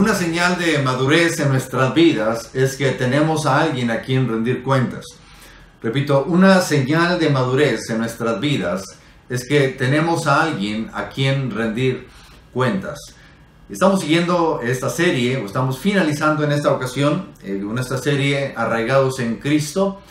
Una señal de madurez en nuestras vidas es que tenemos a alguien a quien rendir cuentas. Repito, una señal de madurez en nuestras vidas es que tenemos a alguien a quien rendir cuentas. Estamos siguiendo esta serie, o estamos finalizando en esta ocasión, esta serie Arraigados en Cristo,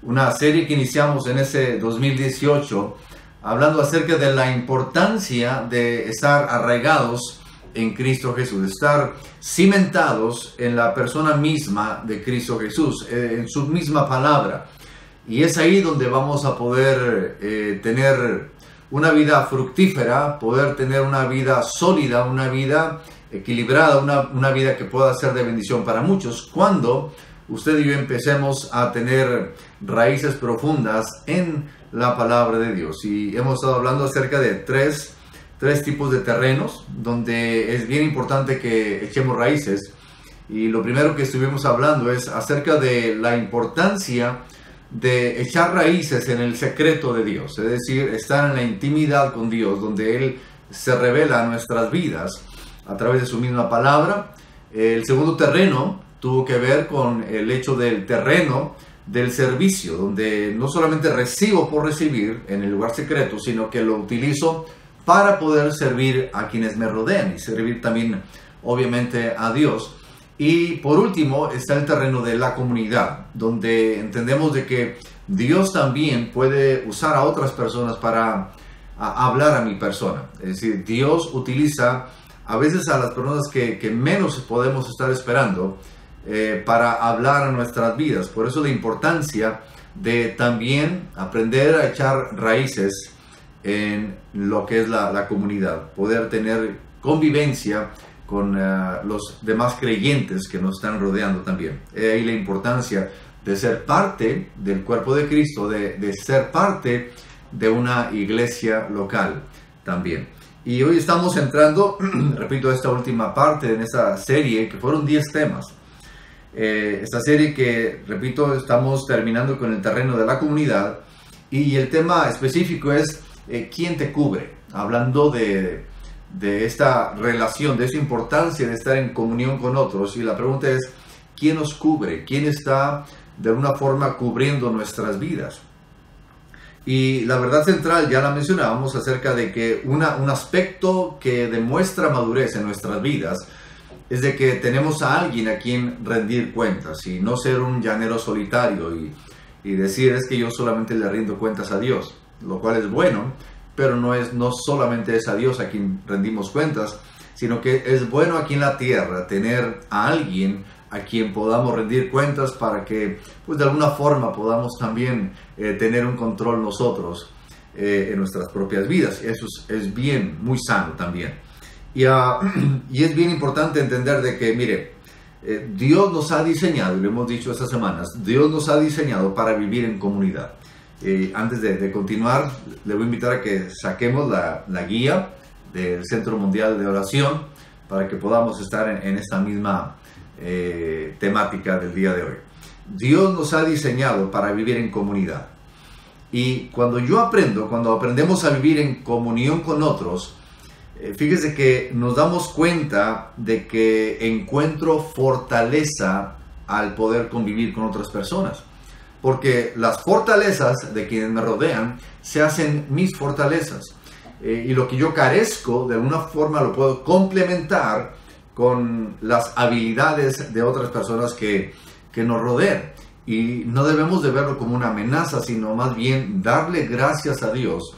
una serie que iniciamos en ese 2018, hablando acerca de la importancia de estar arraigados en Cristo Jesús, de estar cimentados en la persona misma de Cristo Jesús, en su misma palabra. Y es ahí donde vamos a poder tener una vida fructífera, poder tener una vida sólida, una vida equilibrada, una vida que pueda ser de bendición para muchos, cuando usted y yo empecemos a tener raíces profundas en la palabra de Dios. Y hemos estado hablando acerca de tres tipos de terrenos donde es bien importante que echemos raíces. Y lo primero que estuvimos hablando es acerca de la importancia de echar raíces en el secreto de Dios, es decir, estar en la intimidad con Dios, donde Él se revela a nuestras vidas a través de su misma palabra. El segundo terreno tuvo que ver con el hecho del terreno del servicio, donde no solamente recibo por recibir en el lugar secreto, sino que lo utilizo para poder servir a quienes me rodean y servir también, obviamente, a Dios. Y por último está el terreno de la comunidad, donde entendemos de que Dios también puede usar a otras personas para hablar a mi persona. Es decir, Dios utiliza a veces a las personas que menos podemos estar esperando para hablar a nuestras vidas. Por eso la importancia de también aprender a echar raíces en lo que es la comunidad, poder tener convivencia con los demás creyentes que nos están rodeando también. Ahí la importancia de ser parte del cuerpo de Cristo, de ser parte de una iglesia local también. Y hoy estamos entrando, repito, esta última parte en esta serie, que fueron 10 temas. Esta serie que, repito, estamos terminando con el terreno de la comunidad, y el tema específico es ¿quién te cubre? Hablando de esta relación, de esa importancia de estar en comunión con otros. Y la pregunta es, ¿quién nos cubre? ¿Quién está de alguna forma cubriendo nuestras vidas? Y la verdad central, ya la mencionábamos, acerca de que un aspecto que demuestra madurez en nuestras vidas es de que tenemos a alguien a quien rendir cuentas, y no ser un llanero solitario y decir es que yo solamente le rindo cuentas a Dios, lo cual es bueno, pero no solamente es a Dios a quien rendimos cuentas, sino que es bueno aquí en la tierra tener a alguien a quien podamos rendir cuentas para que, pues, de alguna forma podamos también tener un control nosotros en nuestras propias vidas. Eso es bien, muy sano también. Y es bien importante entender de que, mire, Dios nos ha diseñado, y lo hemos dicho estas semanas, Dios nos ha diseñado para vivir en comunidad. Antes de continuar, le voy a invitar a que saquemos la guía del Centro Mundial de Oración para que podamos estar en esta misma temática del día de hoy. Dios nos ha diseñado para vivir en comunidad. Y cuando aprendemos a vivir en comunión con otros, fíjese que nos damos cuenta de que encuentro fortaleza al poder convivir con otras personas. Porque las fortalezas de quienes me rodean se hacen mis fortalezas. Y lo que yo carezco, de alguna forma lo puedo complementar con las habilidades de otras personas que nos rodean. Y no debemos de verlo como una amenaza, sino más bien darle gracias a Dios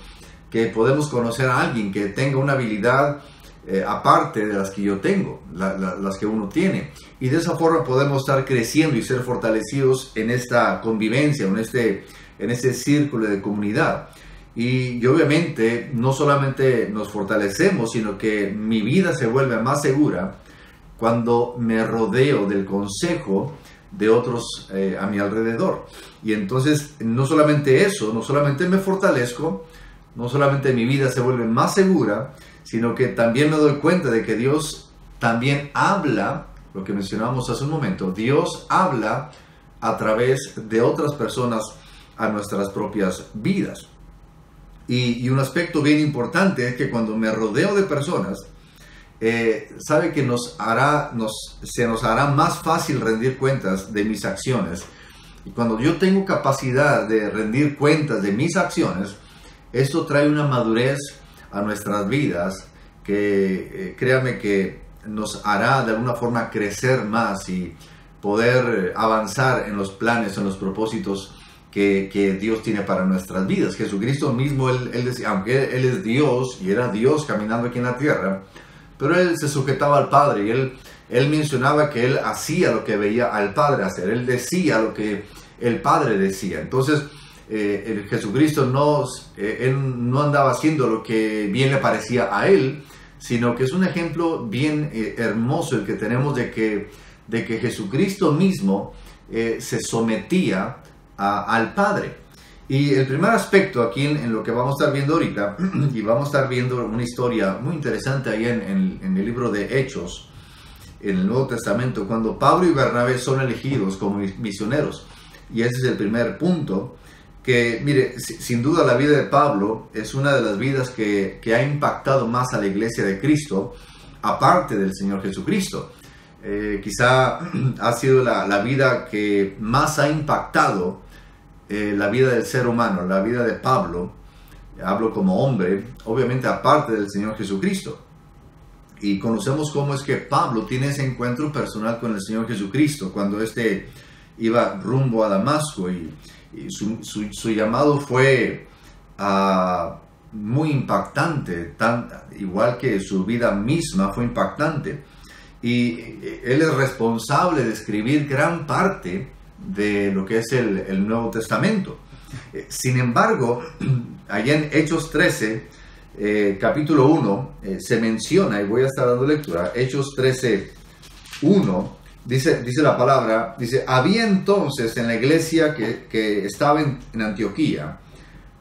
que podemos conocer a alguien que tenga una habilidad aparte de las que yo tengo, las que uno tiene. Y de esa forma podemos estar creciendo y ser fortalecidos en esta convivencia, en este círculo de comunidad. Y obviamente no solamente nos fortalecemos, sino que mi vida se vuelve más segura cuando me rodeo del consejo de otros a mi alrededor. Y entonces no solamente eso, no solamente me fortalezco, no solamente mi vida se vuelve más segura, sino que también me doy cuenta de que Dios también habla, lo que mencionábamos hace un momento, Dios habla a través de otras personas a nuestras propias vidas. Y un aspecto bien importante es que cuando me rodeo de personas sabe que se nos hará más fácil rendir cuentas de mis acciones. Y cuando yo tengo capacidad de rendir cuentas de mis acciones, esto trae una madurez a nuestras vidas que créame que nos hará de alguna forma crecer más y poder avanzar en los planes, en los propósitos que Dios tiene para nuestras vidas. Jesucristo mismo, él decía, aunque Él es Dios y era Dios caminando aquí en la tierra, pero Él se sujetaba al Padre y Él mencionaba que Él hacía lo que veía al Padre hacer. Él decía lo que el Padre decía. Entonces, el Jesucristo Él no andaba haciendo lo que bien le parecía a Él, sino que es un ejemplo bien hermoso el que tenemos de que Jesucristo mismo se sometía al Padre. Y el primer aspecto aquí en lo que vamos a estar viendo ahorita, y vamos a estar viendo una historia muy interesante ahí en el libro de Hechos, en el Nuevo Testamento, cuando Pablo y Bernabé son elegidos como misioneros. Y ese es el primer punto, que mire, sin duda la vida de Pablo es una de las vidas que ha impactado más a la iglesia de Cristo, aparte del Señor Jesucristo. Quizá ha sido la vida que más ha impactado la vida del ser humano, la vida de Pablo. Hablo como hombre, obviamente aparte del Señor Jesucristo. Y conocemos cómo es que Pablo tiene ese encuentro personal con el Señor Jesucristo cuando iba rumbo a Damasco, y su llamado fue muy impactante, igual que su vida misma fue impactante. Y él es responsable de escribir gran parte de lo que es el Nuevo Testamento. Sin embargo, allá en Hechos 13, capítulo 1, se menciona, y voy a estar dando lectura, Hechos 13, 1, dice la palabra, dice, había entonces en la iglesia que estaba en Antioquía,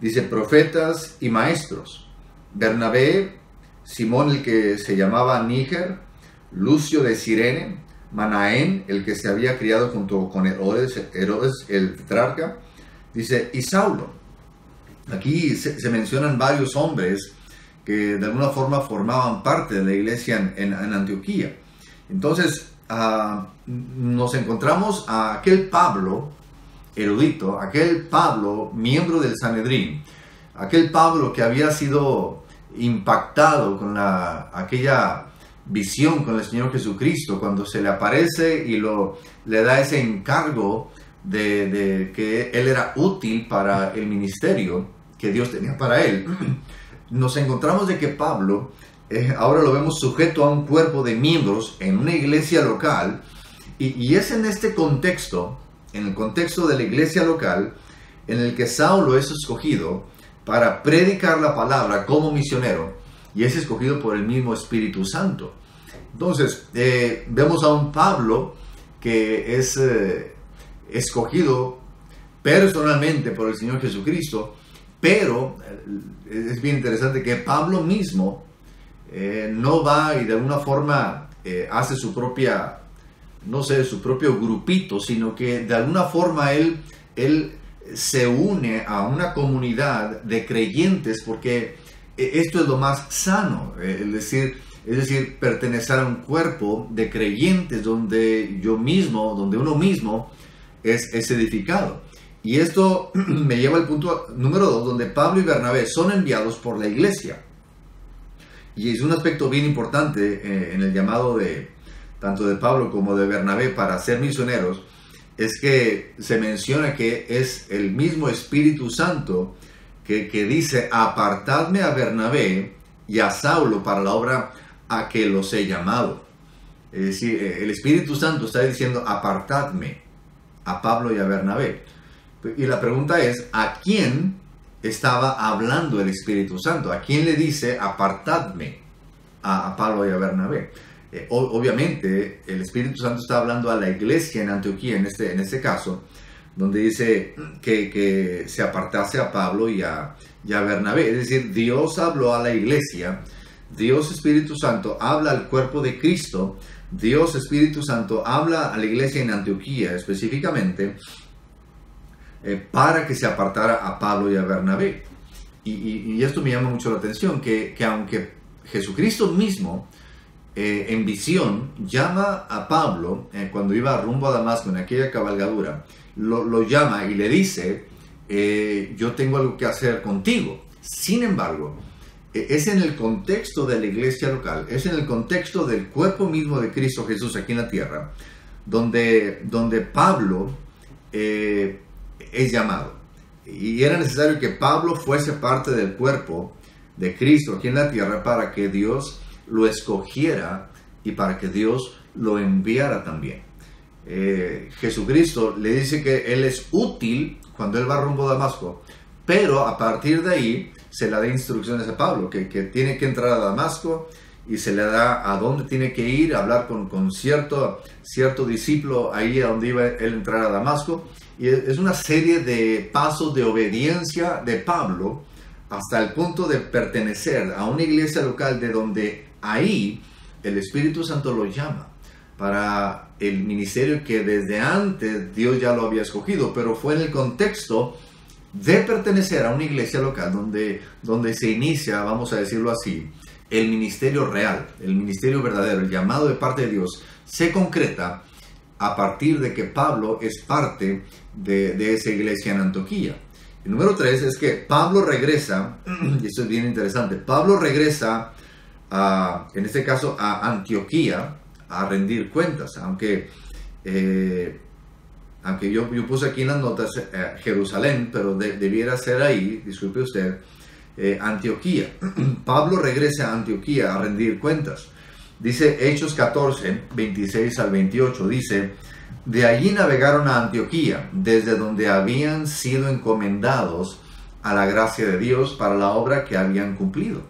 dice, profetas y maestros, Bernabé, Simón el que se llamaba Níger, Lucio de Cirene, Manaén, el que se había criado junto con Herodes el tetrarca, dice, y Saulo. Aquí se mencionan varios hombres que de alguna forma formaban parte de la iglesia en Antioquía. Entonces, nos encontramos a aquel Pablo erudito, aquel Pablo miembro del Sanedrín, aquel Pablo que había sido impactado con aquella visión con el Señor Jesucristo, cuando se le aparece y le da ese encargo de que él era útil para el ministerio que Dios tenía para él. Nos encontramos de que Pablo ahora lo vemos sujeto a un cuerpo de miembros en una iglesia local, y es en este contexto, en el contexto de la iglesia local, en el que Saulo es escogido para predicar la palabra como misionero, y es escogido por el mismo Espíritu Santo. Entonces, vemos a un Pablo que es escogido personalmente por el Señor Jesucristo, pero es bien interesante que Pablo mismo no va y de alguna forma hace su propia, no sé, su propio grupito, sino que de alguna forma él se une a una comunidad de creyentes, porque esto es lo más sano, es decir, pertenecer a un cuerpo de creyentes donde uno mismo es edificado. Y esto me lleva al punto número 2, donde Pablo y Bernabé son enviados por la iglesia. Y es un aspecto bien importante en el llamado tanto de Pablo como de Bernabé para ser misioneros, es que se menciona que es el mismo Espíritu Santo que dice, apartadme a Bernabé y a Saulo para la obra a que los he llamado. Es decir, el Espíritu Santo está diciendo, apartadme a Pablo y a Bernabé. Y la pregunta es, ¿a quién estaba hablando el Espíritu Santo? ¿A quién le dice, apartadme a Pablo y a Bernabé? Obviamente, el Espíritu Santo está hablando a la iglesia en Antioquía, en este caso, donde dice que se apartase a Pablo y a Bernabé. Es decir, Dios habló a la iglesia, Dios Espíritu Santo habla al cuerpo de Cristo, Dios Espíritu Santo habla a la iglesia en Antioquía específicamente, para que se apartara a Pablo y a Bernabé. Y esto me llama mucho la atención, que aunque Jesucristo mismo en visión, llama a Pablo, cuando iba rumbo a Damasco, en aquella cabalgadura, lo llama y le dice, yo tengo algo que hacer contigo. Sin embargo, es en el contexto de la iglesia local, es en el contexto del cuerpo mismo de Cristo Jesús aquí en la tierra, donde Pablo es llamado. Y era necesario que Pablo fuese parte del cuerpo de Cristo aquí en la tierra para que Dios lo escogiera y para que Dios lo enviara también. Jesucristo le dice que Él es útil cuando Él va rumbo a Damasco, pero a partir de ahí se le da instrucciones a Pablo, que tiene que entrar a Damasco y se le da a dónde tiene que ir, a hablar con cierto discípulo ahí a donde iba él a entrar a Damasco. Y es una serie de pasos de obediencia de Pablo hasta el punto de pertenecer a una iglesia local de donde ahí el Espíritu Santo lo llama para el ministerio que desde antes Dios ya lo había escogido, pero fue en el contexto de pertenecer a una iglesia local donde se inicia, vamos a decirlo así, el ministerio real, el ministerio verdadero, el llamado de parte de Dios se concreta a partir de que Pablo es parte de esa iglesia en Antioquía. El número 3 es que Pablo regresa, y esto es bien interesante, Pablo regresa en este caso a Antioquía a rendir cuentas, aunque yo puse aquí en las notas Jerusalén, pero debiera ser ahí, disculpe usted, Antioquía. Pablo regresa a Antioquía a rendir cuentas. Dice Hechos 14, 26 al 28, dice, de allí navegaron a Antioquía, desde donde habían sido encomendados a la gracia de Dios para la obra que habían cumplido.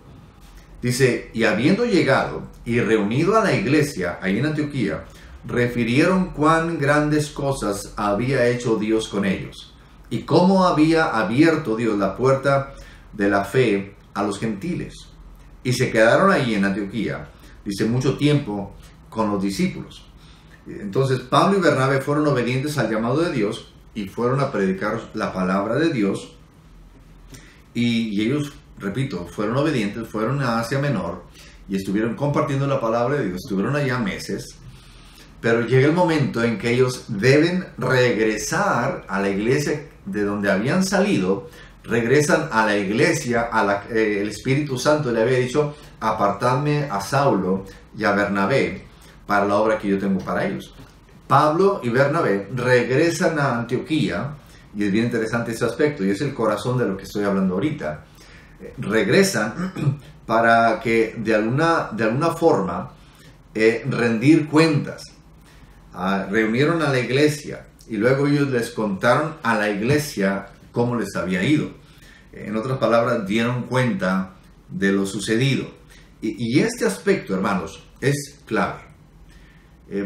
Dice, y habiendo llegado y reunido a la iglesia ahí en Antioquía, refirieron cuán grandes cosas había hecho Dios con ellos, y cómo había abierto Dios la puerta de la fe a los gentiles. Y se quedaron ahí en Antioquía, dice, mucho tiempo con los discípulos. Entonces Pablo y Bernabé fueron obedientes al llamado de Dios y fueron a predicar la palabra de Dios, y ellos, repito, fueron obedientes, fueron a Asia Menor y estuvieron compartiendo la palabra de Dios, estuvieron allá meses, pero llega el momento en que ellos deben regresar a la iglesia de donde habían salido, regresan a la iglesia, el Espíritu Santo le había dicho, apartadme a Saulo y a Bernabé para la obra que yo tengo para ellos. Pablo y Bernabé regresan a Antioquía, y es bien interesante ese aspecto, y es el corazón de lo que estoy hablando ahorita. Regresan para que de alguna forma rendir cuentas. Reunieron a la iglesia y luego ellos les contaron a la iglesia cómo les había ido. En otras palabras, dieron cuenta de lo sucedido. Y este aspecto, hermanos, es clave.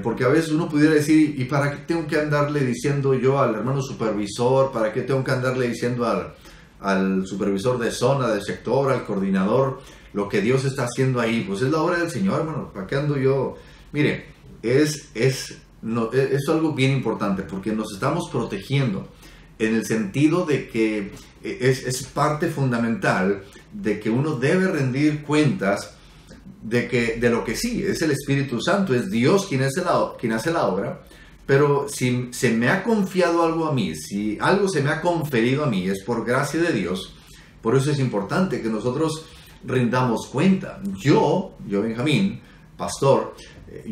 Porque a veces uno pudiera decir, ¿y para qué tengo que andarle diciendo yo al hermano supervisor? ¿Para qué tengo que andarle diciendo al supervisor de zona, de sector, al coordinador, lo que Dios está haciendo ahí? Pues es la obra del Señor, hermano. ¿Para qué ando yo? Mire, es algo bien importante porque nos estamos protegiendo en el sentido de que es parte fundamental de que uno debe rendir cuentas de lo que sí, es el Espíritu Santo, es Dios quien hace la obra, pero si se me ha confiado algo a mí, si algo se me ha conferido a mí, es por gracia de Dios. Por eso es importante que nosotros rindamos cuenta. Yo Benjamín, pastor,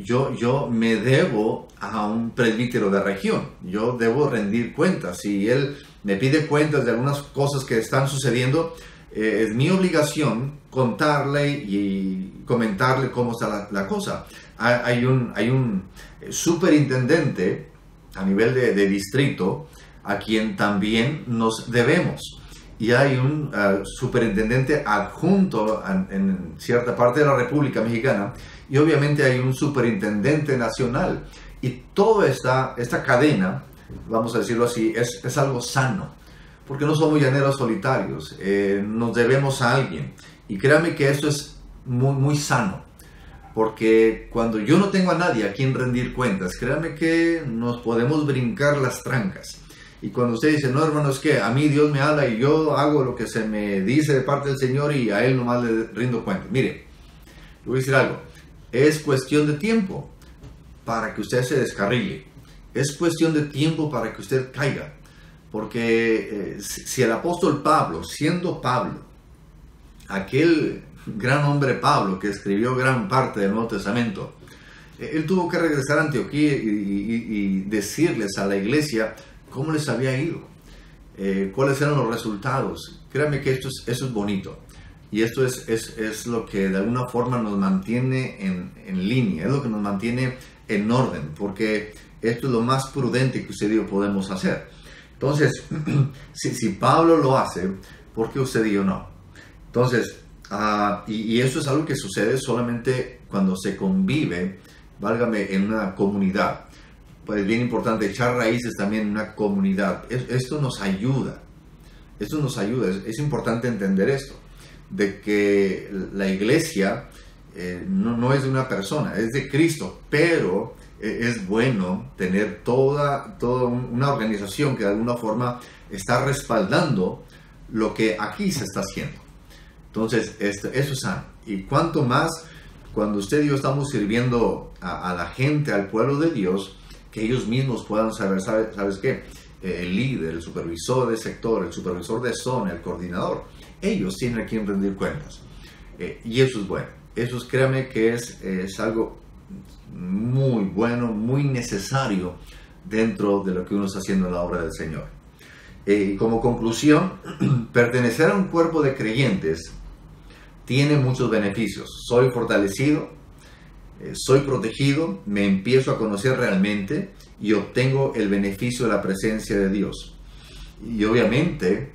yo me debo a un presbítero de región, yo debo rendir cuentas. Si él me pide cuentas de algunas cosas que están sucediendo, es mi obligación contarle y comentarle cómo está la cosa. Hay un superintendente a nivel de distrito a quien también nos debemos. Y hay un superintendente adjunto en cierta parte de la República Mexicana, y obviamente hay un superintendente nacional. Y toda esta cadena, vamos a decirlo así, es algo sano, porque no somos llaneros solitarios, nos debemos a alguien. Y créame que esto es muy, muy sano, porque cuando yo no tengo a nadie a quien rendir cuentas, créame que nos podemos brincar las trancas. Y cuando usted dice, no, hermano, es que a mí Dios me habla y yo hago lo que se me dice de parte del Señor y a Él nomás le rindo cuentas. Mire, le voy a decir algo. Es cuestión de tiempo para que usted se descarrile. Es cuestión de tiempo para que usted caiga. Porque si el apóstol Pablo, siendo Pablo, aquel gran hombre Pablo que escribió gran parte del Nuevo Testamento, él tuvo que regresar a Antioquía y decirles a la iglesia cómo les había ido, cuáles eran los resultados. Créanme que eso es bonito. Y esto es lo que de alguna forma nos mantiene en línea, es lo que nos mantiene en orden, porque esto es lo más prudente que usted y yo podemos hacer. Entonces, si Pablo lo hace, ¿por qué usted y yo no? Entonces, y eso es algo que sucede solamente cuando se convive, válgame, en una comunidad. Pues es bien importante echar raíces también en una comunidad. Esto nos ayuda. Es importante entender esto, de que la iglesia no es de una persona, es de Cristo, pero es bueno tener toda una organización que de alguna forma está respaldando lo que aquí se está haciendo. Entonces, eso es sano. Y cuanto más cuando usted y yo estamos sirviendo a la gente, al pueblo de Dios, que ellos mismos puedan saber, ¿sabes qué? El líder, el supervisor de sector, el supervisor de zona, el coordinador, ellos tienen a quien rendir cuentas. Y eso es bueno. Eso es, créame que es algo muy bueno, muy necesario dentro de lo que uno está haciendo en la obra del Señor. Y como conclusión, pertenecer a un cuerpo de creyentes tiene muchos beneficios. Soy fortalecido, soy protegido, me empiezo a conocer realmente y obtengo el beneficio de la presencia de Dios. Y obviamente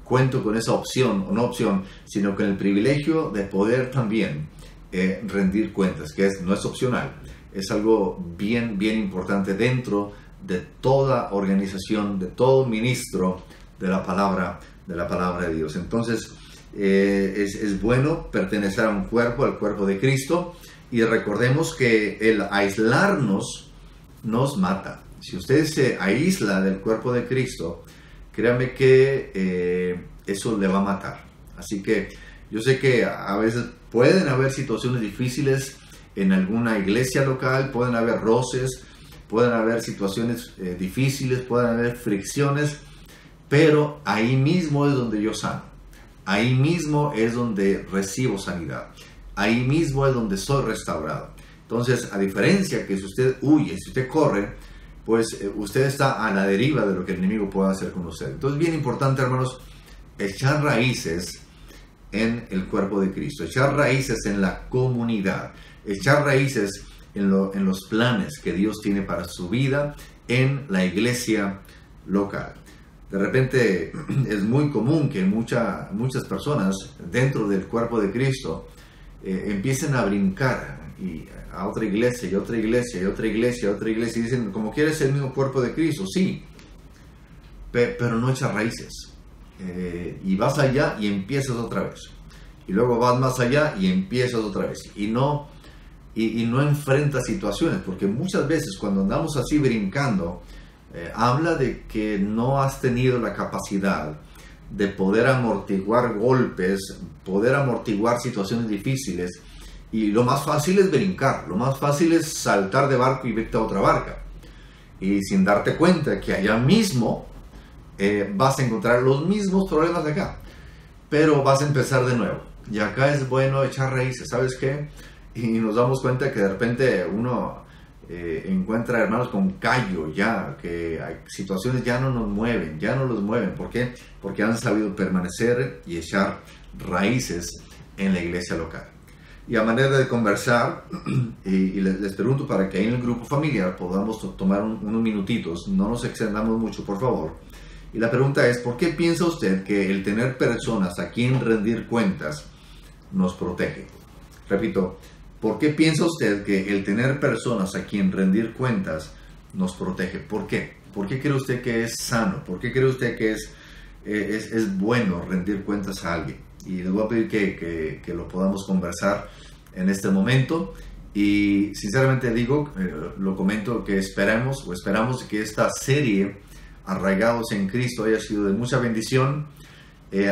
cuento con esa opción, o no opción, sino con el privilegio de poder también rendir cuentas, que no es opcional, es algo bien importante dentro de toda organización, de todo ministro de la palabra de Dios. Entonces, es bueno pertenecer a un cuerpo, al cuerpo de Cristo, y recordemos que el aislarnos nos mata. Si usted se aísla del cuerpo de Cristo, créame que eso le va a matar. Así que yo sé que a veces pueden haber situaciones difíciles en alguna iglesia local, pueden haber roces, pueden haber situaciones difíciles, pueden haber fricciones, pero ahí mismo es donde yo sano. Ahí mismo es donde recibo sanidad. Ahí mismo es donde soy restaurado. Entonces, a diferencia que si usted huye, si usted corre, pues usted está a la deriva de lo que el enemigo puede hacer con usted. Entonces, bien importante, hermanos, echar raíces en el cuerpo de Cristo, echar raíces en la comunidad, echar raíces en los planes que Dios tiene para su vida en la iglesia local. De repente es muy común que muchas personas dentro del cuerpo de Cristo empiecen a brincar y a otra iglesia y otra iglesia y otra iglesia y otra iglesia y dicen, como quieres el mismo cuerpo de Cristo, sí, pero no echas raíces. Y vas allá y empiezas otra vez. Y luego vas más allá y empiezas otra vez. Y no enfrentas situaciones, porque muchas veces cuando andamos así brincando, habla de que no has tenido la capacidad de poder amortiguar golpes, poder amortiguar situaciones difíciles. Y lo más fácil es brincar, lo más fácil es saltar de barco y irte a otra barca. Y sin darte cuenta que allá mismo vas a encontrar los mismos problemas de acá, pero vas a empezar de nuevo. Y acá es bueno echar raíces, ¿sabes qué? Y nos damos cuenta que de repente uno encuentra hermanos con callo ya, que hay situaciones ya no nos mueven, ya no los mueven. ¿Por qué? Porque han sabido permanecer y echar raíces en la iglesia local. Y a manera de conversar, y les pregunto para que ahí en el grupo familiar podamos tomar unos minutitos, no nos extendamos mucho, por favor. Y la pregunta es, ¿por qué piensa usted que el tener personas a quien rendir cuentas nos protege? Repito, ¿por qué piensa usted que el tener personas a quien rendir cuentas nos protege? ¿Por qué? ¿Por qué cree usted que es sano? ¿Por qué cree usted que es bueno rendir cuentas a alguien? Y les voy a pedir que lo podamos conversar en este momento. Y sinceramente digo, lo comento, que esperamos que esta serie Arraigados en Cristo haya sido de mucha bendición.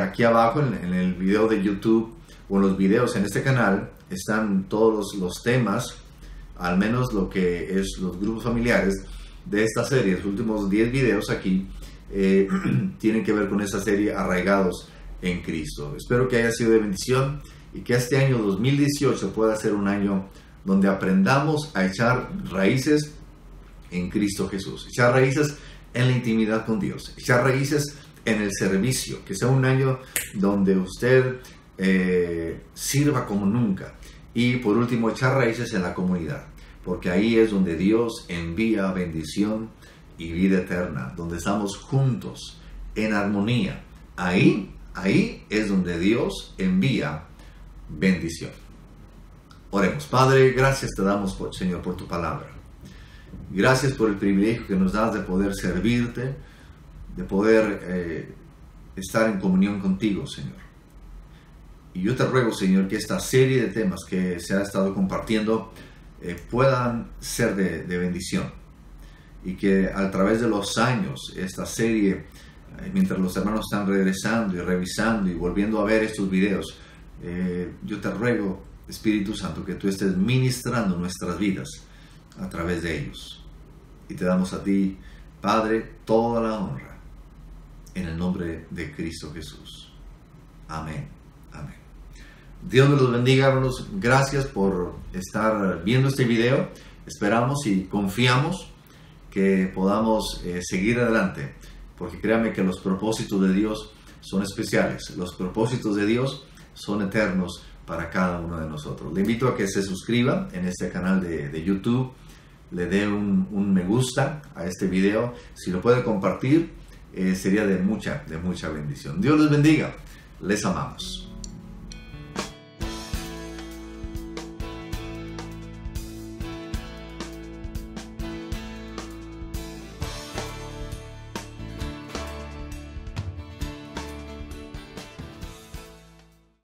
Aquí abajo en el video de YouTube o en los videos en este canal están todos los temas, al menos lo que es los grupos familiares de esta serie. Los últimos 10 videos aquí tienen que ver con esta serie, Arraigados en Cristo. Espero que haya sido de bendición y que este año 2018 pueda ser un año donde aprendamos a echar raíces en Cristo Jesús, echar raíces en la intimidad con Dios, echar raíces en el servicio, que sea un año donde usted sirva como nunca, y por último echar raíces en la comunidad, porque ahí es donde Dios envía bendición y vida eterna, donde estamos juntos en armonía. Ahí es donde Dios envía bendición. Oremos. Padre, gracias te damos, Señor, por tu palabra. Gracias por el privilegio que nos das de poder servirte, de poder estar en comunión contigo, Señor. Y yo te ruego, Señor, que esta serie de temas que se ha estado compartiendo puedan ser de bendición, y que a través de los años esta serie, mientras los hermanos están regresando y revisando y volviendo a ver estos videos, yo te ruego, Espíritu Santo, que tú estés ministrando nuestras vidas a través de ellos. Y te damos a ti, Padre, toda la honra, en el nombre de Cristo Jesús. Amén. Amén. Dios me los bendiga, hermanos. Gracias por estar viendo este video. Esperamos y confiamos que podamos seguir adelante, porque créanme que los propósitos de Dios son especiales. Los propósitos de Dios son eternos para cada uno de nosotros. Le invito a que se suscriba en este canal de YouTube, le dé un me gusta a este video. Si lo puede compartir, sería de mucha bendición. Dios les bendiga. Les amamos.